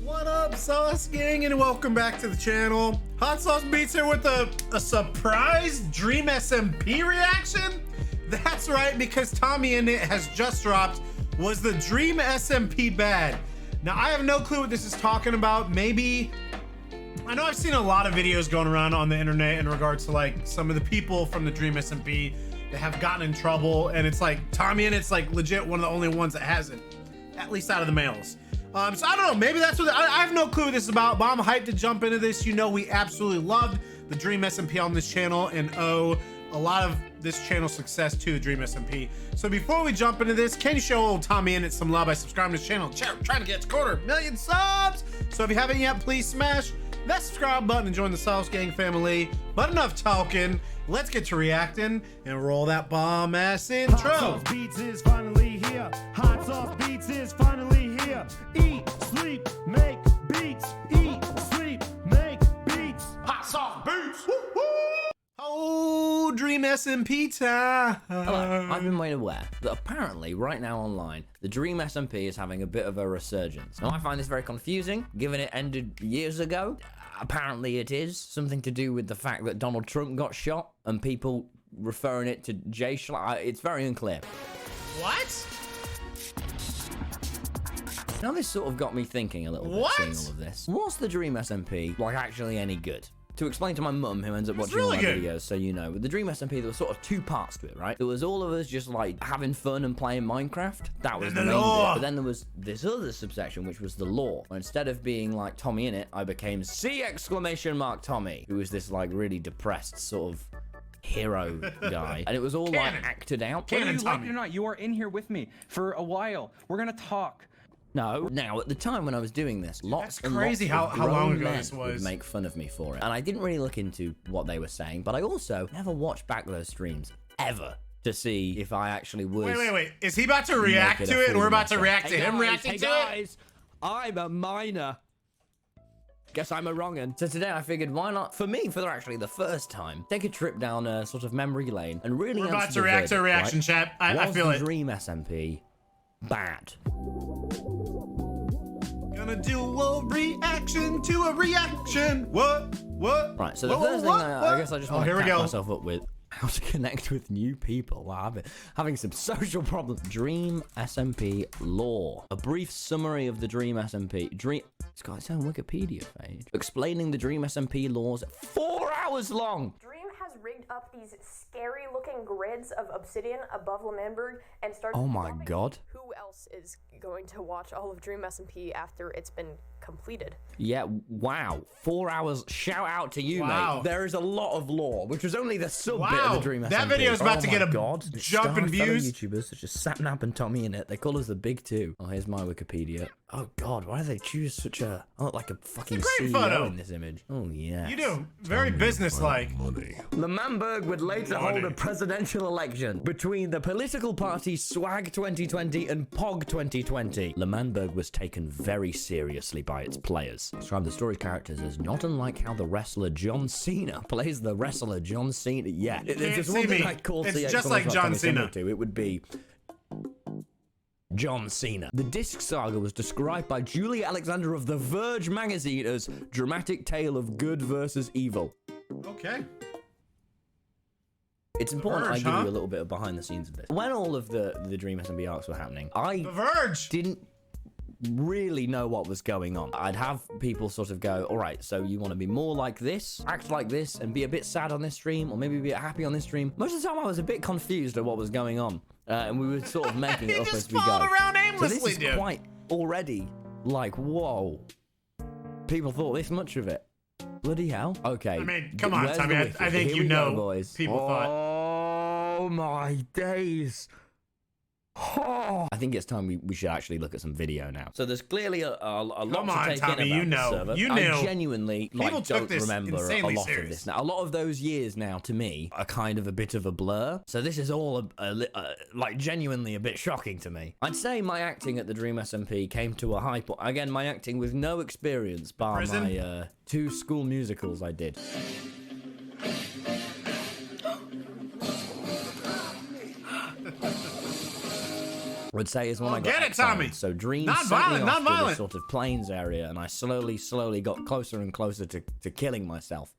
What up, Sauce Gang, and welcome back to the channel. Hot Sauce Beats here with a surprise Dream SMP reaction. That's right, because TommyInnit has just dropped was the Dream SMP Bad. Now, I have no clue what this is talking about. Maybe, I know I've seen a lot of videos going around on the internet in regards to like some of the people from the Dream SMP that have gotten in trouble, and it's like TommyInnit's like legit one of the only ones that hasn't, at least out of the males. So I don't know, maybe that's what, I have no clue what this is about, but I'm hyped to jump into this. You know, we absolutely loved the Dream SMP on this channel and owe a lot of this channel's success to the Dream SMP. So before we jump into this, can you show old TommyInnit some love by subscribing to this channel? Trying to get to 250,000 subs. So if you haven't yet, please smash that subscribe button and join the Sauce Gang family. But enough talking, let's get to reacting and roll that bomb ass intro. Hot Sauce Beats is finally here. Hot Sauce Beats is finally here. Eat, sleep, make beats. Eat, sleep, make beats. Hot Sauce Beats. Woo woo. Oh, Dream SMP time. Hello, I've been made aware that apparently right now online, the Dream SMP is having a bit of a resurgence. Now I find this very confusing, given it ended years ago. Apparently it is something to do with the fact that Donald Trump got shot and people referring it to Jay Schla. It's very unclear. What? Now this sort of got me thinking a little bit, seeing all of this. Was the Dream SMP like actually any good? To explain to my mum, who ends up watching all my videos, so you know, with the Dream SMP, there was sort of two parts to it, right? There was all of us just like having fun and playing Minecraft. That was the main bit. But then there was this other subsection, which was the lore. Instead of being like TommyInnit, I became !Tommy, who was this like really depressed sort of hero guy. And it was all like acted out. Whether you like it or not, you are in here with me for a while. We're gonna talk. No. Now, at the time when I was doing this, lots That's crazy how long ago this was. Would make fun of me for it. And I didn't really look into what they were saying, but I also never watched back those streams, ever, to see if I actually was... Wait. Is he about to react to it, and we're about to react to him reacting to it? I'm a minor. Guess I'm a wrong'un. So today I figured, why not, for me, for actually the first time, take a trip down a sort of memory lane and really We're about to react to a reaction, chat. I feel it. Dream SMP bad? Gonna do a reaction to a reaction. What? Right, so the first thing I guess I just want to catch myself up with how to connect with new people. Wow, I've been having some social problems. Dream SMP lore. A brief summary of the Dream SMP. It's got its own Wikipedia page. Explaining the Dream SMP laws. 4 hours long. Dream has rigged up these scary looking grids of obsidian above L'Manberg and started. Oh my god. Who else is going to watch all of Dream SMP after it's been completed? Yeah, wow. 4 hours. Shout out to you, mate. There is a lot of lore, which was only the sub bit of the Dream SMP. That video is about to get a jump in views. YouTubers such as Sapnap and TommyInnit, they call us the big two. Oh, here's my Wikipedia. Oh god, why do they choose such a... I look like a fucking CEO photo in this image. Oh yeah. You do. Very business-like. L'Manberg would later hold a presidential election between the political parties Swag 2020 and Pog 2020. L'Manberg was taken very seriously by its players. Describe the story characters as not unlike how the wrestler John Cena plays the wrestler John Cena. Yeah, there's just one thing I'd call it's just like John Cena. It would be John Cena. The disc saga was described by Julie Alexander of The Verge magazine as dramatic tale of good versus evil. Okay. It's important I give you a little bit of behind the scenes of this. When all of the Dream SMP arcs were happening, I didn't really know what was going on. I'd have people sort of go, all right, so you want to be more like this, act like this, and be a bit sad on this stream, or maybe be a bit happy on this stream. Most of the time I was a bit confused at what was going on. And we were sort of making it up as we go. Around aimlessly, so this is quite already like, whoa. People thought this much of it. Bloody hell. Okay. I mean, come on, Tommy. I think you know, boys. People thought. Oh my days. Oh. I think it's time we should actually look at some video now. So there's clearly a lot to take Tommy, in about the server. You knew. I genuinely don't remember a lot of this now. A lot of those years now, to me, are kind of a bit of a blur. So this is all like genuinely a bit shocking to me. I'd say my acting at the Dream SMP came to a high point. Again, my acting with no experience bar my 2 school musicals I did. would say is when I got get it, exiled. Tommy. So Dream Not sent violent, me not off to this violent. sort of plains area, and I slowly got closer and closer to killing myself.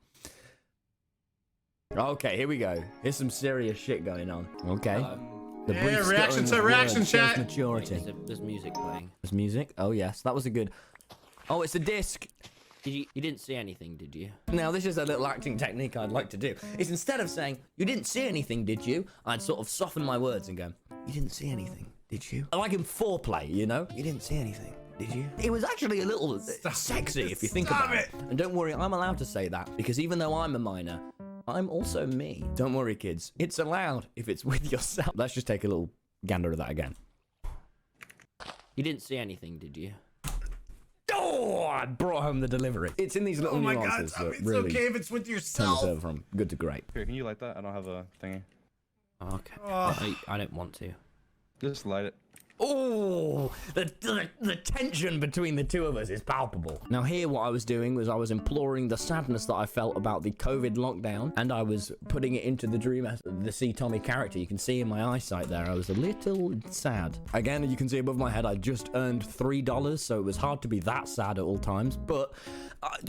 Okay, here we go. Here's some serious shit going on. Okay. The Yeah, brief reaction stuttering to of reaction words shows chat. maturity. There's music playing. There's music? Oh, yes. That was a good... Oh, it's a disc. You didn't see anything, did you? Now, this is a little acting technique I'd like to do. Is instead of saying, you didn't see anything, did you? I'd sort of soften my words and go, you didn't see anything, did you? Like in foreplay, you know? You didn't see anything, did you? It was actually a little sexy if you think about it. And don't worry, I'm allowed to say that because even though I'm a minor, I'm also me. Don't worry, kids. It's allowed if it's with yourself. Let's just take a little gander at that again. You didn't see anything, did you? Oh, I brought home the delivery. It's in these little nuances that really okay if it's with turn yourself. the server from good to great. Here, can you light that? I don't have a thingy. Okay. Oh. I don't want to. Just light it. Oh, the tension between the two of us is palpable. Now here what I was doing was I was imploring the sadness that I felt about the COVID lockdown, and I was putting it into the the C. Tommy character. You can see in my eyesight there, I was a little sad. Again, you can see above my head, I just earned $3, so it was hard to be that sad at all times, but...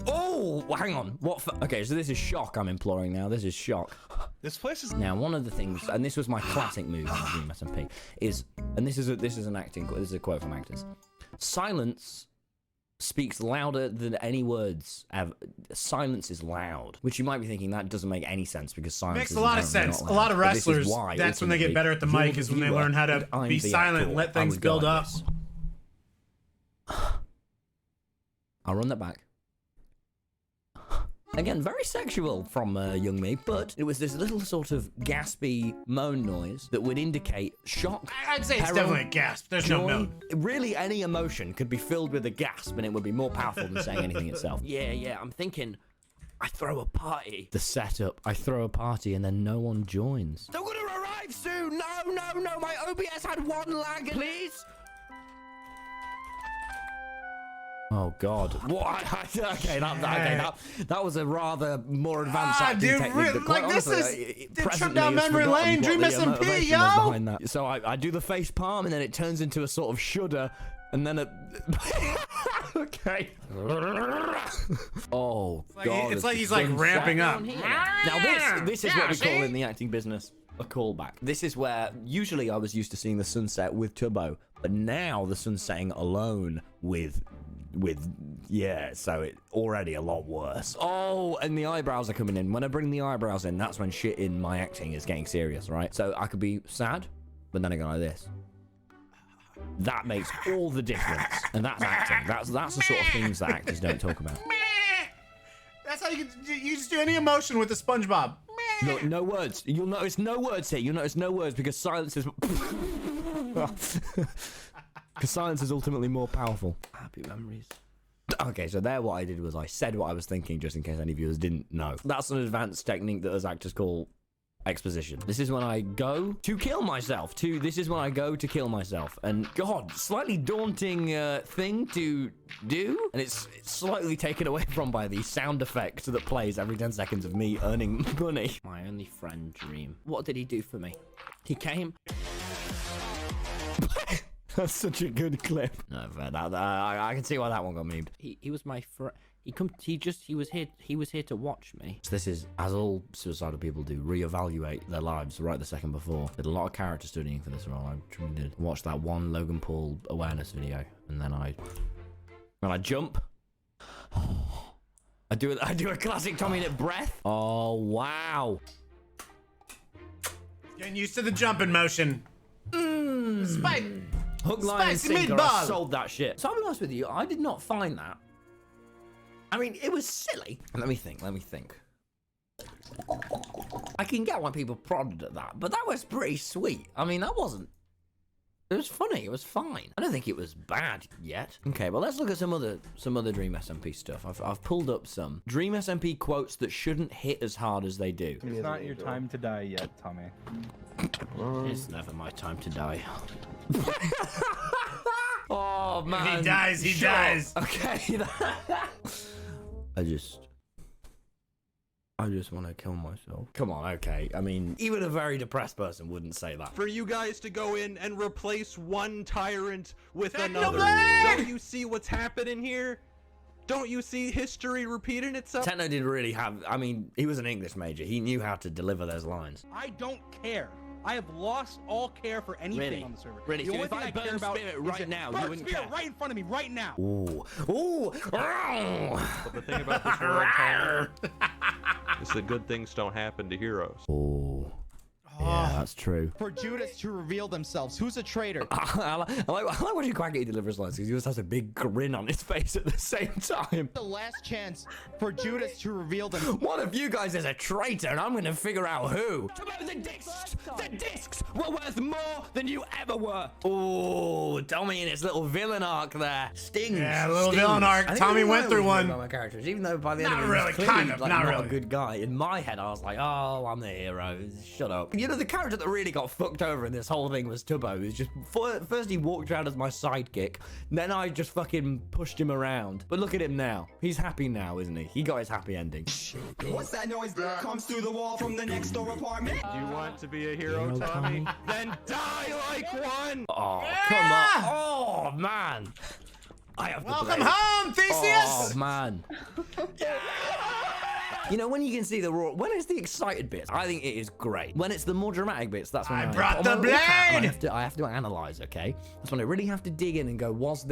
oh, hang on. Okay, so this is shock I'm imploring now. This is shock. This place is... Now, one of the things, and this was my classic move in Dream SMP, is, and this is an acting quote. This is a quote from actors. Silence speaks louder than any words. Silence is loud, which you might be thinking that doesn't make any sense because silence Makes is a lot of inherently sense. not A lot loud. of But this is wrestlers, why, that's when they get ultimately, better at the you're mic, is when they viewer learn how to and I'm be the silent, actor. let I things would go build like up. this. I'll run that back. Again, very sexual from young me, but it was this little sort of gaspy moan noise that would indicate shock. I'd say it's peril, definitely a gasp. There's no joy. note. Really, any emotion could be filled with a gasp, and it would be more powerful than saying anything itself. Yeah, I'm thinking, I throw a party. The setup, I throw a party, and then no one joins. They're gonna arrive soon! No, my OBS had one lag, please! Oh God! What? Okay, that was a rather more advanced acting dude, technique. That quite like, this honestly, is the presently trip down has memory forgotten lane, what Dream the SMP, motivation yo! was behind that. So I do the face palm, and then it turns into a sort of shudder, and then okay. Oh God! It's like he's like ramping up. Now this is what we call in the acting business a callback. This is where usually I was used to seeing the sunset with Tubbo, but now the sun's setting alone with yeah, so it already a lot worse. Oh, and the eyebrows are coming in. When I bring the eyebrows in, that's when shit in my acting is getting serious, right? So I could be sad, but then I go like this. That makes all the difference, and that's acting. That's the sort of things that actors don't talk about. That's how you just do any emotion with the SpongeBob. No, no words. You'll notice no words here. You'll notice no words because silence is... Because silence is ultimately more powerful. Happy memories. Okay, so there what I did was I said what I was thinking just in case any viewers didn't know. That's an advanced technique that us actors call exposition. This is when I go to kill myself. This is when I go to kill myself. And God, slightly daunting thing to do. And it's slightly taken away from by the sound effect that plays every 10 seconds of me earning money. My only friend, Dream. What did he do for me? He came... That's such a good clip. No, I can see why that one got memed. He was my friend. He was here to watch me. So this is, as all suicidal people do, reevaluate their lives right the second before. Did a lot of character studying for this role. I truly did. Watched that one Logan Paul awareness video, and then I jump. I do a classic TommyInnit breath. Oh wow. Getting used to the jumping motion. Spike. Hook, line, and Spicy sinker. I meatball. sold that shit. So I'll be honest with you, I did not find that. I mean, it was silly. Let me think. I can get why people prodded at that, but that was pretty sweet. I mean, that wasn't... It was funny. It was fine. I don't think it was bad yet. Okay, well, let's look at some other Dream SMP stuff. I've pulled up some Dream SMP quotes that shouldn't hit as hard as they do. It's not your time to die yet, Tommy. It's never my time to die. Oh man, If he dies, he dies. Okay. I just want to kill myself. Come on, okay. I mean, even a very depressed person wouldn't say that. For you guys to go in and replace one tyrant with Technoblade! another. Don't you see what's happening here? Don't you see history repeating itself? Techno did really have, I mean, he was an English major. He knew how to deliver those lines. I don't care. I have lost all care for anything on the server. Really? The So only if thing I care burn about Spirit is right that- now, you burn wouldn't Spirit care? right in front of me right now. Ooh. Ooh. But the thing about this world, Tommy, is that good things don't happen to heroes. Oh. Yeah, that's true. For Judas to reveal themselves. Who's a traitor? I like watching Quackity deliver his lines because he just has a big grin on his face at the same time. The last chance for Judas to reveal themselves. One of you guys is a traitor, and I'm going to figure out who. The discs were worth more than you ever were. Oh, Tommy in his little villain arc there. Stings. Yeah, a little villain arc. I think Tommy everyone went through knows one. about my characters, even though by the end Not of it, really, he was clearly, kind of, like, not not really. a good guy. In my head, I was like, oh, I'm the hero. Shut up. You know, the character that really got fucked over in this whole thing was Tubbo. He was just first he walked around as my sidekick, then I just fucking pushed him around. But look at him now. He's happy now, isn't he? He got his happy ending. What's that noise that comes through the wall from the next door apartment? You want to be a hero, Tommy? Then die like one! Oh, come on. Oh, man. I have Welcome home, Theseus! Oh, man. You know, when you can see the raw, when it's the excited bits, I think it is great. When it's the more dramatic bits, that's when I put brought on the my little cap and blade! I have to analyze, okay? That's when I really have to dig in and go, what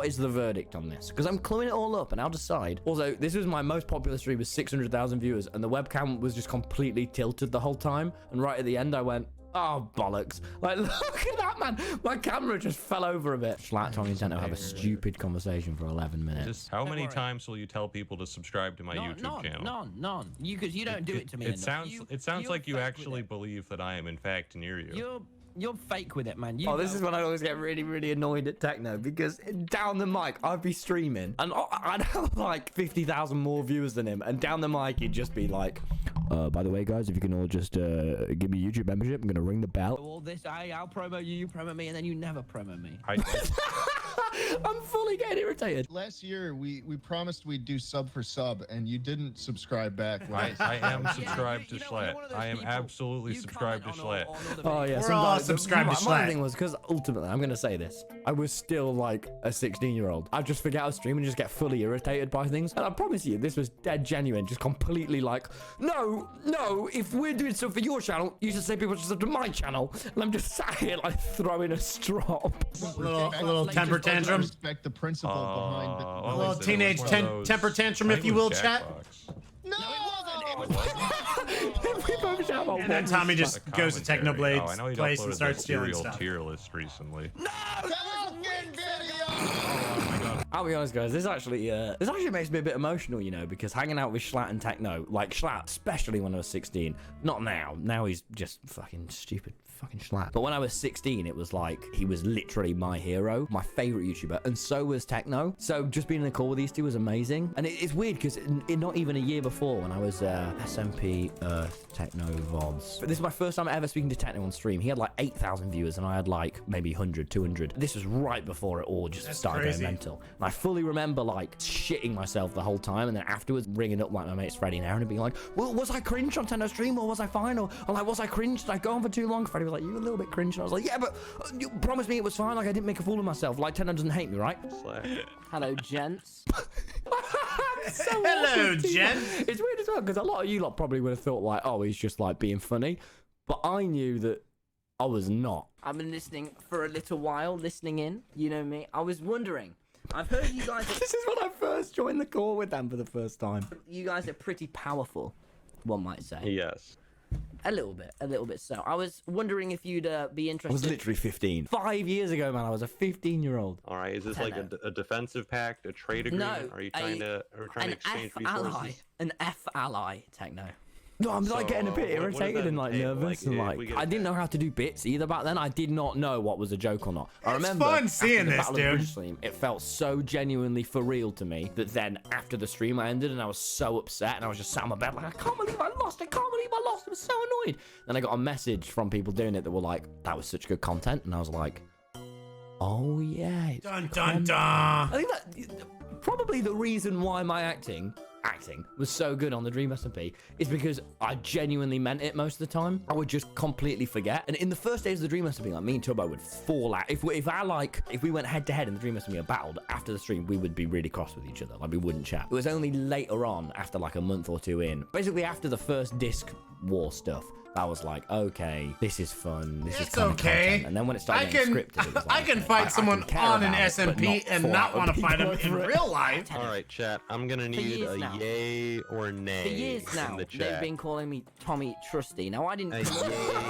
is the verdict on this? Because I'm cluing it all up and I'll decide. Also, this was my most popular stream with 600,000 viewers and the webcam was just completely tilted the whole time. And right at the end, I went, oh, bollocks. Like, look at that, man. My camera just fell over a bit. Schlatt, Tommy, and Techno have a stupid conversation for 11 minutes. Just how many times will you tell people to subscribe to my YouTube channel? None. Because you don't do it to me. It sounds like you actually believe that I am in fact near you. You're fake with it, man. Oh, this is when I always get really, really annoyed at Techno because down the mic, I'd be streaming and I'd have like 50,000 more viewers than him. And down the mic, he'd just be like, by the way, guys, if you can all just give me a YouTube membership, I'm going to ring the bell. All this, I'll promo you, you promo me, and then you never promo me. I'm fully getting irritated. Last year, we promised we'd do sub for sub, and you didn't subscribe back. I am subscribed to Schlatt. I am absolutely subscribed to Schlatt. Oh, yeah. We're all subscribed to My Schlatt. thing was because ultimately, I'm going to say this. I was still like a 16-year-old. I just forget how to stream and just get fully irritated by things. And I promise you, this was dead genuine. Just completely like, no, if we're doing stuff for your channel, you should say people should sub to my channel. And I'm just sat here like throwing a strop. A little temper tantrum. Respect the principle behind the A little teenage temper tantrum, if you will, chat. No! And then Tommy just goes to Technoblade I know he place and uploaded starts the stealing serial stuff. tier list recently. I'll be honest, guys. This actually makes me a bit emotional, you know, because hanging out with Schlatt and Techno, like Schlatt, especially when I was 16. Not now. Now he's just fucking stupid. Fucking Schlatt. But when I was 16, it was like he was literally my hero, my favorite YouTuber, and so was Techno. So just being in a call with these two was amazing. And it's weird because not even a year before, when I was SMP Techno VODs. But this is my first time ever speaking to Techno on stream. He had like 8,000 viewers and I had like maybe 100, 200. This was right before it all just started crazy. going mental. And I fully remember like shitting myself the whole time, and then afterwards ringing up like my mates Freddie and Aaron and being like, well, was I cringe on Techno stream or was I fine? Or like, was I cringe? Did I go on for too long? Freddie was like, you were a little bit cringe. And I was like, yeah, but you promised me it was fine. Like I didn't make a fool of myself. Like Techno doesn't hate me, right? Hello, gents. Hello, Jen. It's weird as well because a lot of you lot probably would have thought like, oh, he's just like being funny, but I knew that I was not. I've been listening for a little while, listening in. You know me. I was wondering. I've heard you guys. This is when I first joined the call with them for the first time. You guys are pretty powerful, one might say. Yes. A little bit. So I was wondering if you'd be I interested. was literally 15. 5 years ago, man. I was a 15-year-old. All right. Is this like a defensive pact, a trade agreement? No. Are you trying to exchange resources? An F ally, Techno. No, I'm like getting a bit what does irritated that and like entail? nervous Like, and if like we get I didn't know how to do bits either back then. I did not know what was a joke or not. I remember fun seeing after the this, Battle of the dude. Bridge stream, it felt so genuinely for real to me that then after the stream I ended and I was so upset and I was just sat on my bed like I can't believe I lost. I was so annoyed. Then I got a message from people doing it that were like, that was such good content, and I was like, oh yeah. Dun dun dun. I think that probably the reason why my acting acting was so good on the Dream SMP is because I genuinely meant it most of the time. I would just completely forget. And in the first days of the Dream SMP, like me and Tubbo would fall out. If we went head to head in the Dream SMP and battled after the stream, we would be really cross with each other. Like we wouldn't chat. It was only later on, after like a month or two in, basically after the first disc war stuff, I was like, okay, this is fun. This is kind of content. And then when it started getting scripted, it was like, I can fight someone on an SMP and not want to fight them in real life. All right, chat. I'm gonna need a yay or nay For years now, in the they've chat. been calling me Tommy Trusty. Now, I didn't... A yay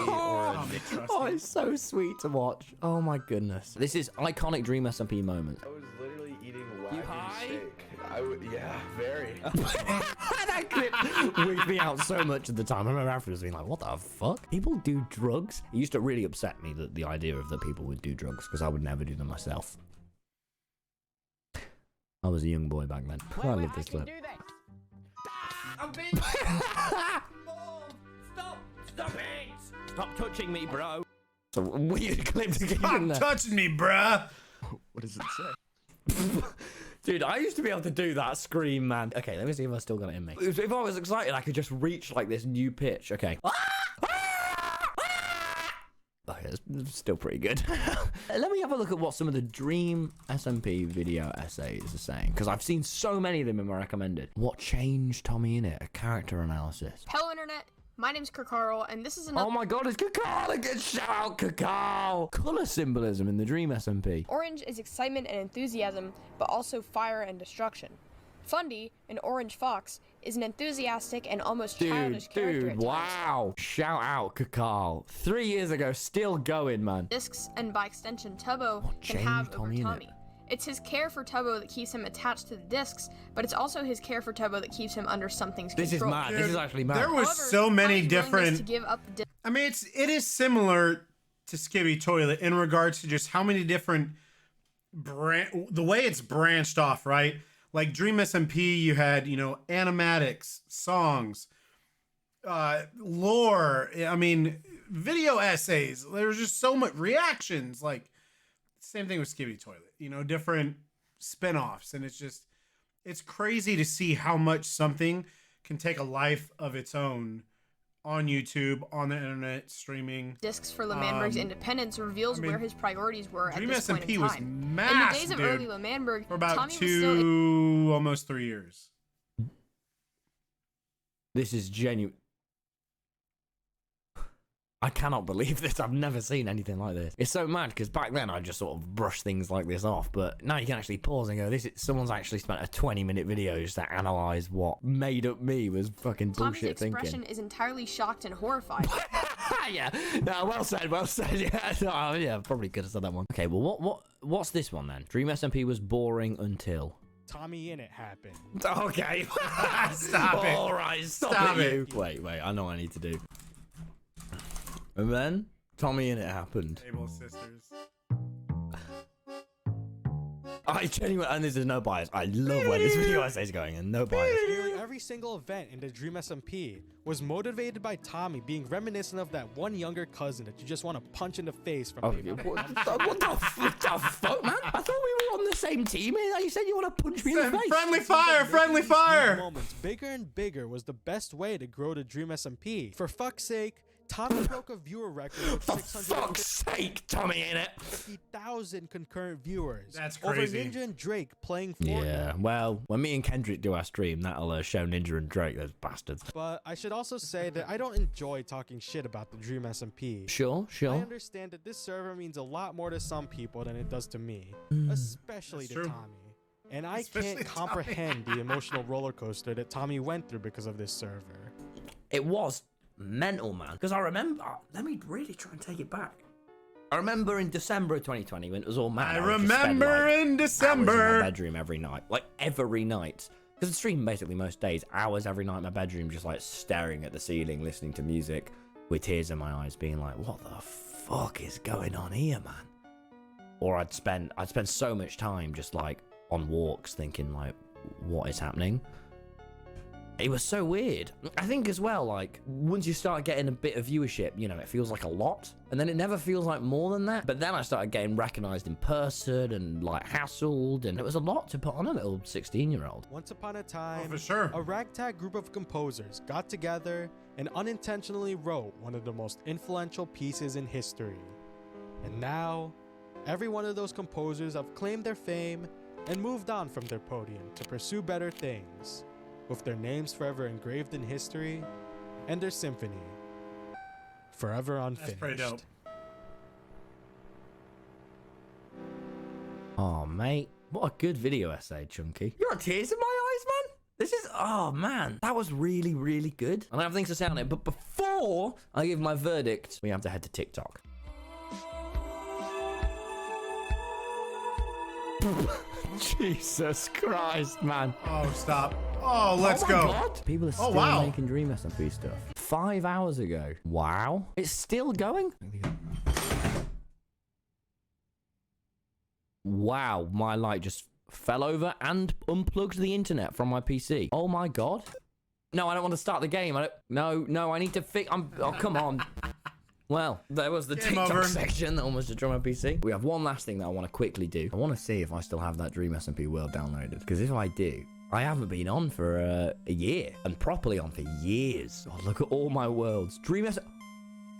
or a nay. Oh, it's so sweet to watch. Oh my goodness. This is iconic Dream SMP moment. I was literally eating a wagon high? steak. Yeah, very. That clip wigged me out so much at the time. I remember afterwards being like, what the fuck? People do drugs? It used to really upset me that the idea of that people would do drugs, because I would never do them myself. I was a young boy back then. I love this clip. I'm being... Stop it! Stop touching me, bro. It's a weird clip to keep in there. Stop touching me, bruh. What does it say? Dude, I used to be able to do that scream, man. Okay, let me see if I still got it in me. If I was excited, I could just reach like this new pitch. Okay. Okay, it's still pretty good. Let me have a look at what some of the Dream SMP video essays are saying, because I've seen so many of them in my recommended. What changed TommyInnit? A character analysis. Hello, Internet. My name's Kakaro, and this is another... Oh my god, it's Cacao! Look at shout out Cacao! Color symbolism in the Dream SMP. Orange is excitement and enthusiasm, but also fire and destruction. Fundy, an orange fox, is an enthusiastic and almost childish character at times. Wow! Shout out Cacao. 3 years ago, still going, man. Discs, and by extension Tubbo, can have over Tommy. It's his care for Tubbo that keeps him attached to the discs, but it's also his care for Tubbo that keeps him under something's control. This is mad. This is actually mad. There was so many different... To give up the I mean, it is similar to Skibby Toilet in regards to just how many different the way it's branched off, right? Like Dream SMP, you had, you know, animatics, songs, lore. I mean, video essays. There's just so much reactions. Like, same thing with Skibby Toilet. You know, different spin-offs, and it's crazy to see how much something can take a life of its own on YouTube, on the internet, streaming. Discs for Lemanberg's independence reveals where his priorities were at this point in Dream SMP was time. massive, in the days of early Lemanberg, for about Tommy almost 3 years. This is genuine. I cannot believe this. I've never seen anything like this. It's so mad because back then I just sort of brushed things like this off, but now you can actually pause and go, someone's actually spent a 20-minute video just to analyze what made up me was fucking bullshit thinking. Tommy's expression is entirely shocked and horrified. Yeah, no, well said, yeah. No, yeah, probably could have said that one. Okay, well, what's this one then? Dream SMP was boring until... TommyInnit happened. Okay. Stop it. All right, stop it. Wait, I know what I need to do. And then TommyInnit happened. Able Sisters. I genuinely, and this is no bias. I love where this video essay is going, and no bias. Nearly every single event in the Dream SMP was motivated by Tommy being reminiscent of that one younger cousin that you just want to punch in the face from. Oh, what the fuck, man? I thought we were on the same team. You said you want to punch me in the face. Friendly fire, friendly fire. Moments bigger and bigger was the best way to grow the Dream SMP. For fuck's sake, Tommy broke a viewer record of For fuck's sake, TommyInnit. 50,000 concurrent viewers. That's crazy. Over Ninja and Drake playing Fortnite. Yeah, well, when me and Kendrick do our stream, that'll show Ninja and Drake, those bastards. But I should also say that I don't enjoy talking shit about the Dream SMP. Sure. I understand that this server means a lot more to some people than it does to me, especially to Tommy. And I can't comprehend the emotional roller coaster that Tommy went through because of this server. It was mental, man, because I remember, let me really try and take it back. I remember in December of 2020 when it was all mad. I remember in December. In my bedroom every night, like every night, because I stream basically most days, hours every night in my bedroom, just like staring at the ceiling, listening to music with tears in my eyes, being like, what the fuck is going on here, man? Or I'd spend so much time just like on walks thinking like, what is happening? It was so weird. I think as well, like, once you start getting a bit of viewership, you know, it feels like a lot. And then it never feels like more than that. But then I started getting recognized in person and, like, hassled. And it was a lot to put on a little 16-year-old. Once upon a time, for sure, a ragtag group of composers got together and unintentionally wrote one of the most influential pieces in history. And now, every one of those composers have claimed their fame and moved on from their podium to pursue better things, with their names forever engraved in history and their symphony forever unfinished. That's pretty dope. Oh, mate. What a good video essay, Chunky. You got tears in my eyes, man? This is... Oh, man. That was really, really good. I don't have things to say on it, but before I give my verdict, we have to head to TikTok. Jesus Christ, man. Oh, stop. Oh, let's go. God. People are still making Dream SMP stuff. 5 hours ago. Wow. It's still going? Wow, my light just fell over and unplugged the internet from my PC. Oh my God. No, I don't want to start the game. No, I need to fix... Oh, come on. Well, there was the TikTok section that almost destroyed my PC. We have one last thing that I want to quickly do. I want to see if I still have that Dream SMP world downloaded. Because if I do, I haven't been on for a year. And properly on for years. Oh, look at all my worlds. Dream SMP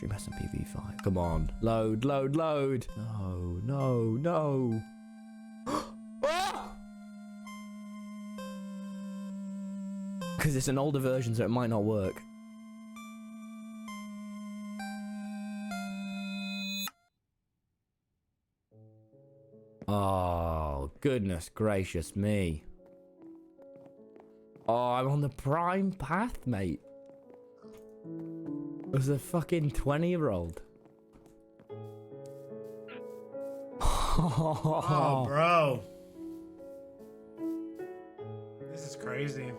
V5. Come on. Load. No. Because it's an older version, so it might not work. Oh, goodness gracious me. Oh, I'm on the prime path, mate. As a fucking 20-year-old. Oh, bro. This is crazy.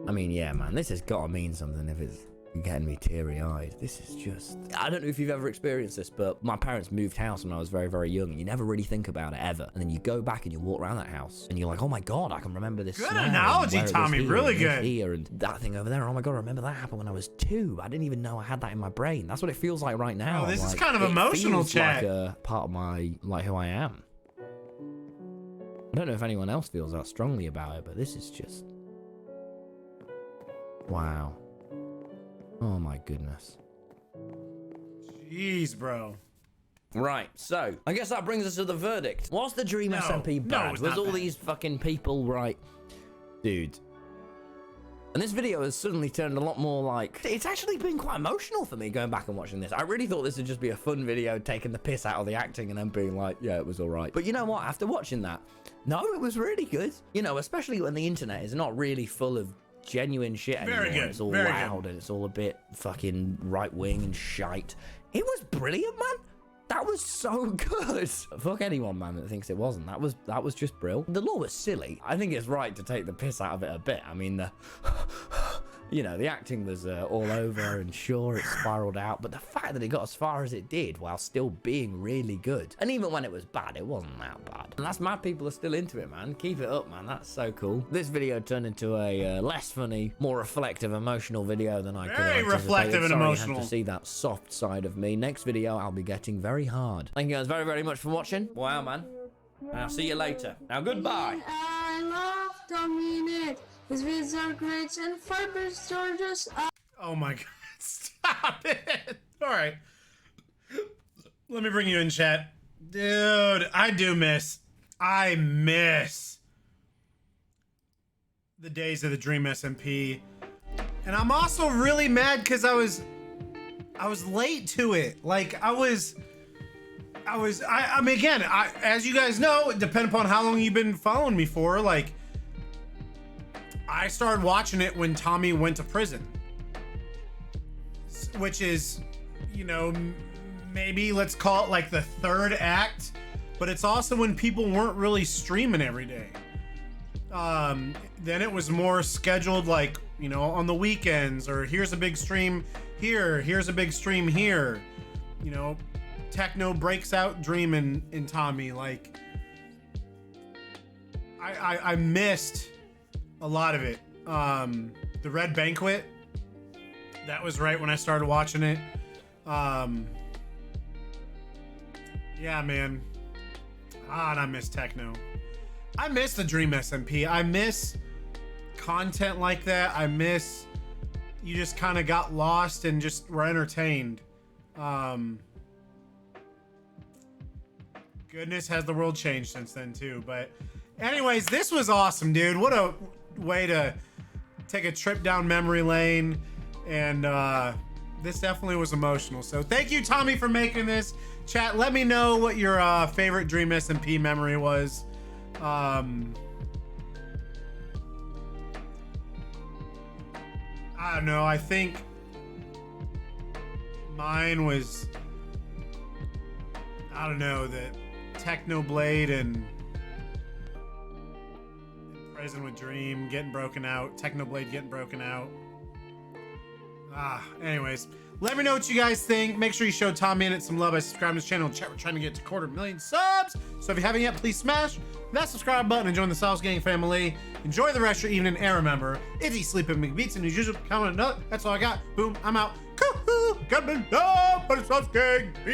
I mean, yeah, man, this has got to mean something if it's getting me teary-eyed. This is just... I don't know if you've ever experienced this, but my parents moved house when I was very, very young, and you never really think about it, ever. And then you go back and you walk around that house, and you're like, oh my God, I can remember this. Good analogy, Tommy. Really good. Here, and that thing over there. Oh my God, I remember that happened when I was 2. I didn't even know I had that in my brain. That's what it feels like right now. Oh, this is kind of emotional, chat. Like a part of my, like, who I am. I don't know if anyone else feels that strongly about it, but this is just... Wow. Oh my goodness. Jeez, bro. Right, so I guess that brings us to the verdict. Was the Dream SMP bad? Was all these fucking people right? Dude. And this video has suddenly turned a lot more like... It's actually been quite emotional for me going back and watching this. I really thought this would just be a fun video taking the piss out of the acting and then being like, yeah, it was all right. But you know what? After watching that, no, it was really good. You know, especially when the internet is not really full of genuine shit anymore. Very good. It's all loud and it's all a bit fucking right-wing and shite. It was brilliant, man. That was so good. Fuck anyone, man, that thinks it wasn't. That was just brilliant. The law was silly. I think it's right to take the piss out of it a bit. I mean, you know, the acting was all over, and sure, it spiraled out, but the fact that it got as far as it did while still being really good, and even when it was bad, it wasn't that bad. And that's mad people are still into it, man. Keep it up, man. That's so cool. This video turned into a less funny, more reflective, emotional video than I could have anticipated. Very reflective and emotional. You have to see that soft side of me. Next video, I'll be getting very hard. Thank you guys very, very much for watching. Wow, man. And I'll see you later. Now, goodbye. I love TommyInnit. His videos are great and fibers are just... Oh my God. Stop it. All right. Let me bring you in, chat. Dude, I miss the days of the Dream SMP. And I'm also really mad because I was late to it. Like, I mean, again, as you guys know, depending upon how long you've been following me for, like, I started watching it when Tommy went to prison, which is, you know, maybe let's call it like the third act, but it's also when people weren't really streaming every day. Then it was more scheduled, like, you know, on the weekends, or here's a big stream here, here's a big stream here, you know, Techno breaks out Dream in Tommy. Like, I missed a lot of it. The Red Banquet. That was right when I started watching it. Yeah, man. And I miss Techno. I miss the Dream SMP. I miss content like that. I miss you just kind of got lost and just were entertained. Goodness, has the world changed since then too. But anyways, this was awesome, dude. What a way to take a trip down memory lane. And this definitely was emotional. So thank you, Tommy, for making this. Chat, let me know what your favorite Dream SMP memory was. I don't know. I think mine was, I don't know, the Technoblade and Present with Dream getting broken out. Technoblade getting broken out. Anyways, let me know what you guys think. Make sure you show TommyInnit some love by subscribing to this channel. Chat, we're trying to get to 250,000 subs. So if you haven't yet, please smash that subscribe button and join the Sauce Gang family. Enjoy the rest of your evening. And remember, if you sleep in McBeats and as usual, comment another. That's all I got. Boom, I'm out. Coming up for the Sauce Gang. Peace.